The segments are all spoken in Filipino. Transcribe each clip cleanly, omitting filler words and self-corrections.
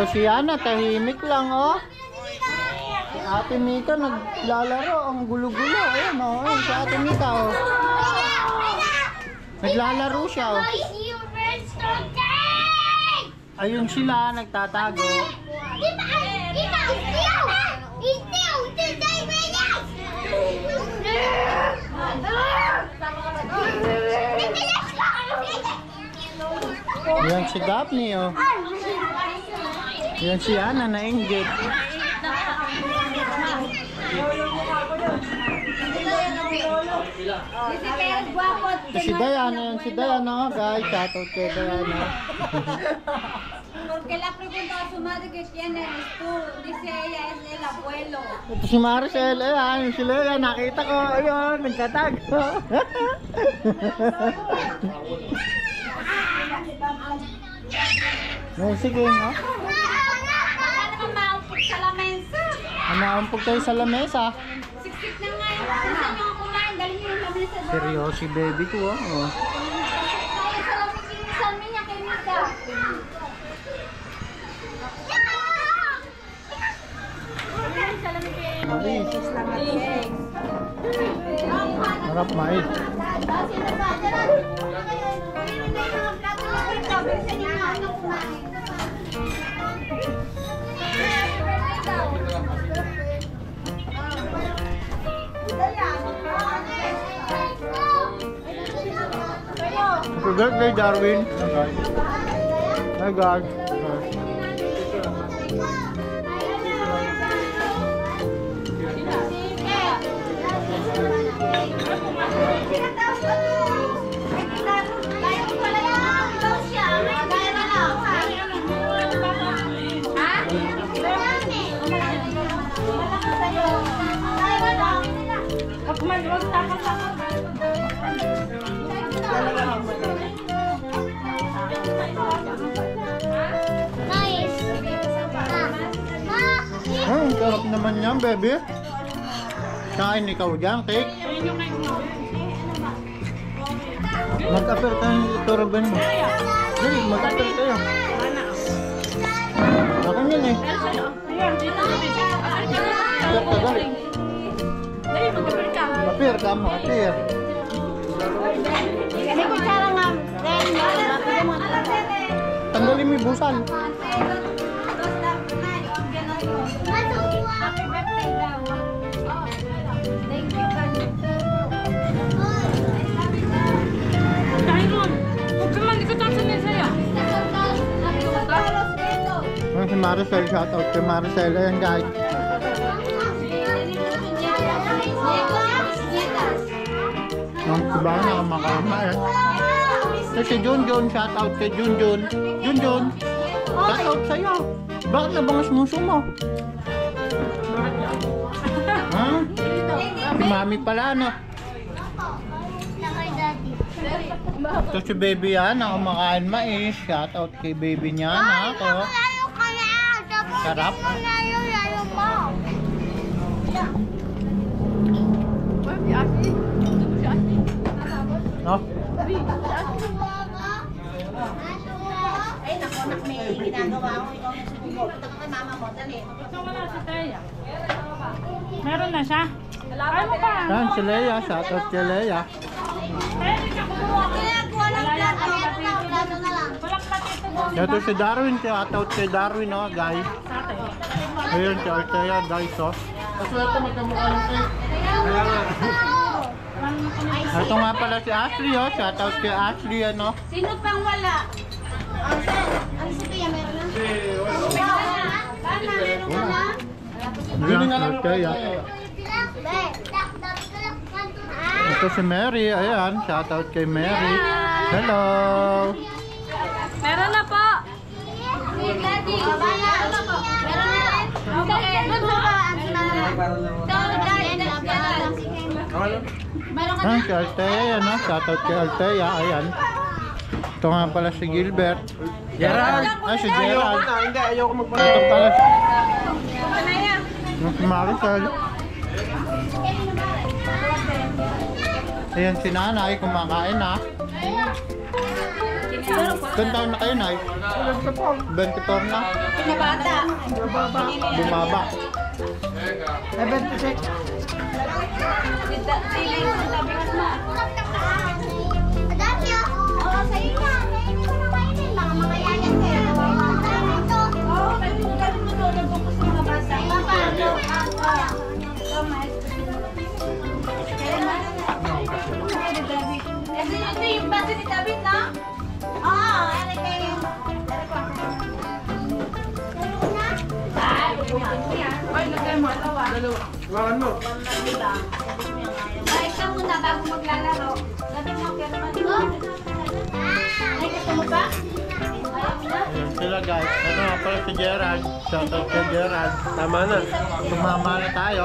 Ito si Ana, tahimik lang oh. Si Ate Mika naglalaro, ang gulo-gulo. Ayan oh, ayan si Ate Mika oh. Naglalaro siya oh. Ayun sila, nagtatago. Yan si Daphne oh. Yan si Ana nainggit. Si Diana, yan si Diana guys. Shoutout kay Diana. Porque la pregunta a su madre que quién eres tú, dice ella es el abuelo. Ito si Maricel, ayan, si Lea, nakita ko, ayun, nagtatago. Sige, no? Paano ka maumpog sa lamesa? Maumpog tayo sa lamesa. Siksik na nga yung gusto nyo kumain, galing yung lamesa doon. Seryoso si baby ko, oh. Kaya sa lamesa niya kay Mika. Mais. Harap mais. Happy birthday, Darwin. Hi guys. Ang sarap naman yan, baby. Kain ikaw dyan, cake. Mag-apel tayo ito, Ruben mo. Hey, mag-apel tayo. Akin yun eh. Apel ka dali. Apel ka mo, apel. May kutsara nga. Tanggalin mo yung busal. Happy birthday daw. Thank you, Si Maricel, shoutout kay Maricel. Ayan guys. Ang iba na kamakama eh. Si Junjun, shoutout kay Junjun. Junjun, shoutout sa'yo. Bakit nabangas muso mo? Ha? Si Mami pala no? Ito si baby yan, kumakain mais. Shoutout kay baby niya na ako. Sarap. No? Ay, naku, may ginagawa ko. Punta ka kay mama mo, dali. Wala si Teya. Meron na siya. Ay mo pa. Yan, si Leia. Shoutout kay Leia. Ginagawa ng plato na lang. Walang patito doon. Ito si Darwin. Shoutout kay Darwin, no, guys. Ayun, si Althea, guys, oh. Paswerte magkamukha ng cake. Ito nga pala si Ashley, oh. Shoutout kay Ashley, ano. Sino pang wala? Ano si Tia, meron na? Meron na? Yun nga lang kaya. Ito si Mary, ayan. Shoutout kay Mary. Hello. Meron na po. Daddy, meron na po. Meron na rin. Doon sa paan si Mama. Ayan, si Althea, yan, oh. Shoutout kay Althea, ayan. Ito nga pala si Gilbert. Gerald! Ay, si Gerald. Hindi, ayoko Ito pala si Ano Maricel. Ayan si Nanay, kumakain na. Ilan taon na kayo, Nay? 24 na? Pinabata. Bumaba. 26. Siling sa tabi mo na. Madami ako. Oo, sa'yo yan. Ngayon mo na kainin. Baka makayayan kayo. Oo, galing mo doon. Nagbukas ng mga bata. Papa, ano? Ito yung bata ni David, no? Oo, ano kayo? Ay, lagay mo. Lawan mo. Ay, ikaw muna bago maglalaro. Sabi mo, kaya naman ito. Ay, gusto mo ba? Ayaw mo na? Ayan sila guys. Ano nga pala si Gerald. Shoutout kay Gerald. Tama na. Tumama na tayo.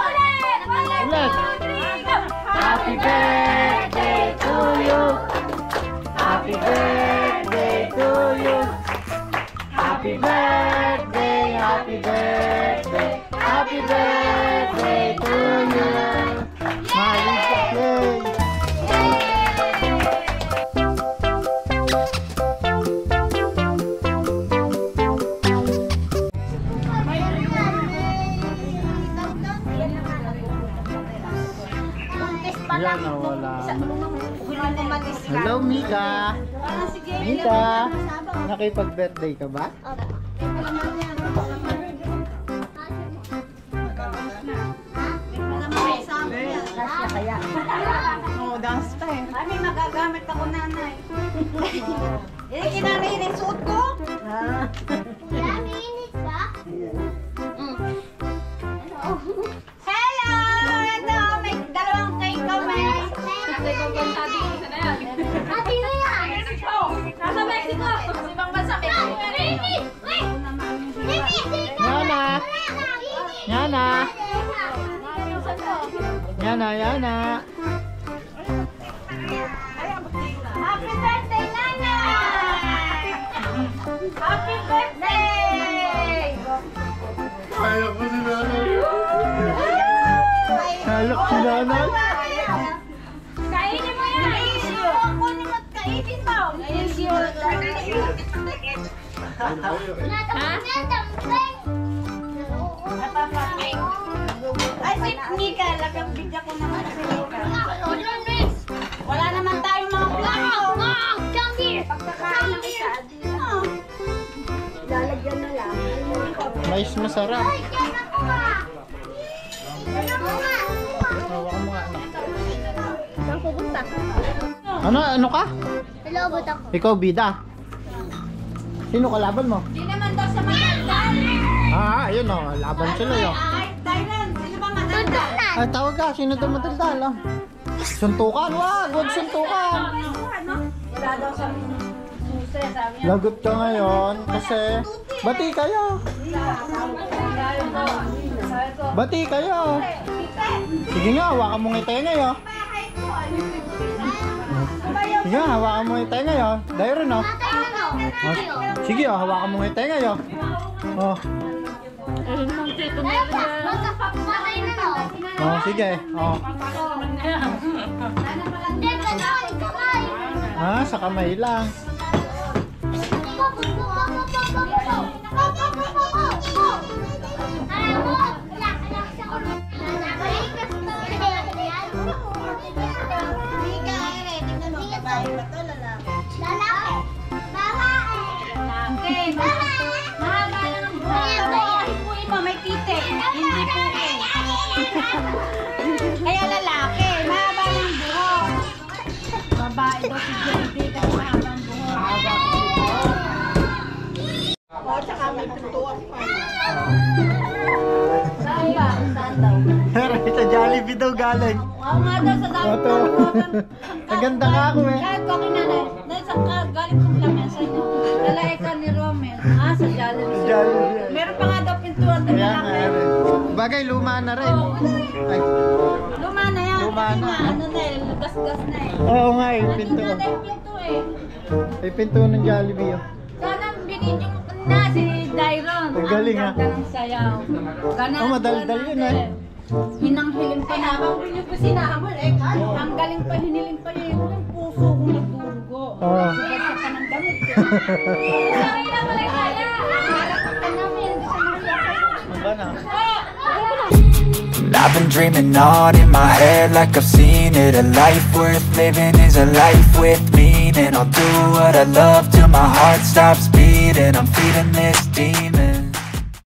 Ulit! Happy birthday to you! Happy birthday to you! Happy birthday, happy birthday, happy birthday to you! Maling play! Yan, nawala. Hello, Mika! Mika! Nakipag-birthday ka ba? Oo, dance pa eh. Ay, may magagamit ako, nanay. Yan ang kinanay na yung suot ko. Hello! Ito, may dalawang cake kami. Ate mo yan! Nasa Mexico! Ibang bansa, Mexico. Yana! Yana! Yana, Yana! Happy birthday, Nana! Happy birthday! Kaya ko si nanay. Halok si nanay! Kainin mo yan! Kunin mo at kainin mo! Ay, si Mika, lagang bigya ko naman si Mika. Wala naman tayong mga plano. Pagkakain ng isa, lalagyan na lang. Mais masarap. Hawakan mo nga. Saan pupunta? Ano ka? Nalobot ako. Ikaw, bida. Sino kalaban mo? Hindi naman daw sa maganda. Ayun o. Laban sila yun. Ay, Dylan, sino ba maganda? Ay, tawag ka. Sino daw madaldal? Suntukan. Wag suntukan. Wala daw sa susi, sabi niya. Lagot ka ngayon kasi bati kayo. Bati kayo. Sige nga, hawakan mo ng tenga yun. Sige nga, hawakan mo ng tenga yun. Dahil rin oh. Sige oh, hawakan mo ng tenga yun. Oh. Oh, sige. Oh. Sa kamay lang. May tite. Hindi po. Kaya lalaki, mahaba ng buhok. Babae daw si JD kasi mahaba ng buhok. Oo, tsaka may tutuan pa. Saan ba? Saan daw? Sa Jollibee daw galing. Oo nga daw sa dami. Oto. Naganda ka ako eh. Kahit ko kinanay, dahil sa galing kong laman sa inyo. Lalaki ka ni Romel. Sa Jollibee. Jollibee. Meron pa nga daw pintuan doon Kaya na nga lang. bagay, luma na rin. Ay, Luma na yan. Luma Kasi na. nga, ano na eh, gas-gas na eh. oo nga eh, pinto. Nandun na yung pinto eh. Ay, pinto ng Jollibee oh. Sana binidyo na si Dairon. Ang galing, Ang ganda ng sayaw. Ganun Oh, madaldal yun, eh. Hinanghiling pa na. Habang niyo po sinahamol eh. Ang galing pa, hiniling pa niya yung puso kong nagdurugo. Subad ka pa ng damit ko. Sabi na pala kaya. Harap ka namin. I've been dreaming on in my head like I've seen it. A life worth living is a life with meaning. I'll do what I love till my heart stops beating. I'm feeding this demon.